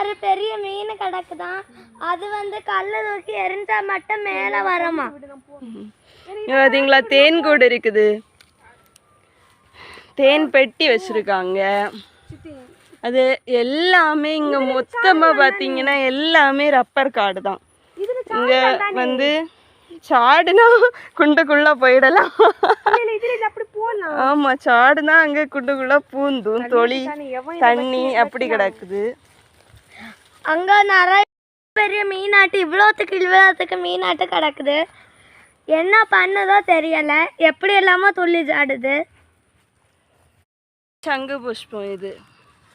ஒரு பெரிய மீன் கிடக்குதான். அது வந்து கல்ல தூக்கி எரிஞ்சா மட்டும் மேல வரமா. பாத்தீங்களா, தேன் கூடு இருக்குது, தேன் பெட்டி வச்சிருக்காங்க. அது எல்லாமே இங்க மொத்தமா பாத்தீங்கன்னா எல்லாமே ரப்பர் காடு தான். இங்க வந்து சாடுனா குண்டுக்குள்ள போயிடலாம். ஆமா, சாடுனா அங்க குண்டுக்குள்ள பூந்தும் தொளி தண்ணி அப்படி கிடக்குது. அங்க நிறைய பெரிய மீனாட்டு இவ்வளோத்துக்கு மீனாட்டு கிடக்குது. என்ன பண்ணதோ தெரியல, எப்படி எல்லாமோ துள்ளி சாடுது. சங்கு புஷ்பம் இது.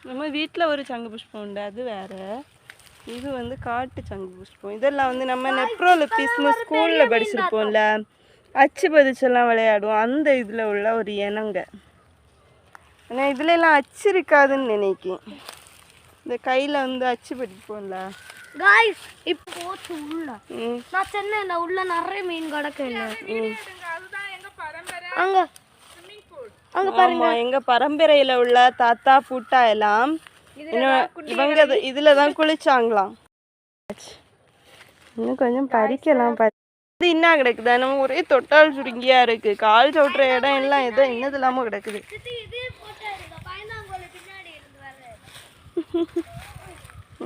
நம்ம வீட்டில் ஒரு சங்கு புஷ்பம் உண்டு, அது வேற. இது வந்து காட்டு சங்கு புஷ்பம். இதெல்லாம் வந்து நம்ம நெப்ரோலிபிஸ்னு ஸ்கூலில் படிச்சிருப்போம்ல, அச்சு பதிச்செல்லாம் விளையாடுவோம், அந்த இதில் உள்ள ஒரு இனங்க. ஆனால் இதுல எல்லாம் அச்சு இருக்காதுன்னு நினைக்கிறேன். இந்த கையில் வந்து அச்சு பதிப்போம்ல. காய்ஸ், இப்போ போச்சு உள்ள. நான் சென்னையில உள்ள நிறைய மீன் கிடக்குல்ல. அங்க அங்க பாருங்க, எங்க பரம்பரையில உள்ள தாத்தா பூட்டா எல்லாம் இவங்க இதுல தான் குளிச்சாங்களாம். இன்னும் கொஞ்சம் பறிக்கலாம். இது என்ன கிடக்குதா, நம்ம ஒரே தொட்டால் சுருங்கியா இருக்கு. கால் சவுட்டுற இடம் எல்லாம் ஏதோ என்னது இல்லாம கிடக்குது.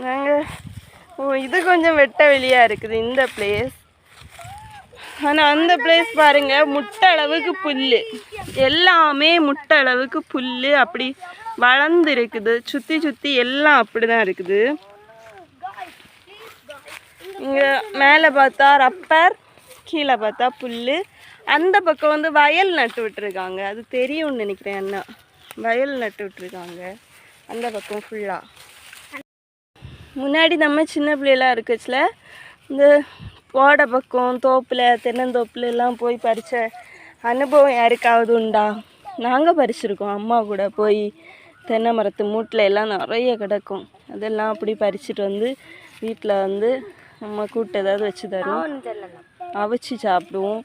நாங்க இது கொஞ்சம் வெட்ட வெளியா இருக்குது இந்த பிளேஸ். ஆனால் அந்த பிளேஸ் பாருங்க, முட்டை அளவுக்கு புல், எல்லாமே முட்டை அளவுக்கு புல் அப்படி வளர்ந்து இருக்குது. சுற்றி சுற்றி எல்லாம் அப்படி தான் இருக்குது. இங்கே மேலே பார்த்தா ரப்பர், கீழே பார்த்தா புல். அந்த பக்கம் வந்து வயல் நட்டு விட்டுருக்காங்க, அது தெரியும்னு நினைக்கிறேன். என்ன வயல் நட்டு விட்டுருக்காங்க அந்த பக்கம் ஃபுல்லாக. முன்னாடி நம்ம சின்ன பிள்ளைலாம் இருக்குச்சுல, இந்த ஓடை பக்கம் தோப்பில் தென்னந்தோப்பில் எல்லாம் போய் பறித்த அனுபவம் யாருக்காவது உண்டா? நாங்கள் பறிச்சிருக்கோம், அம்மா கூட போய் தென்னை மரத்து மூட்டில் எல்லாம் நிறைய கிடக்கும். அதெல்லாம் அப்படி பறிச்சுட்டு வந்து வீட்டில் வந்து அம்மா கூட்டு ஏதாவது வச்சு தரும், அவிச்சு சாப்பிடுவோம்.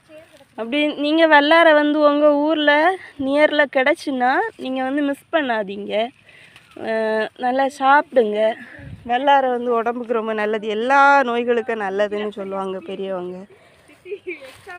அப்படி நீங்கள் வெள்ளாரை வந்து உங்கள் ஊரில் நியரில் கிடச்சின்னா நீங்கள் வந்து மிஸ் பண்ணாதீங்க, நல்லா சாப்பிடுங்க. வெள்ளாரை வந்து உடம்புக்கு ரொம்ப நல்லது, எல்லா நோய்களுக்கும் நல்லதுன்னு சொல்லுவாங்க பெரியவங்க.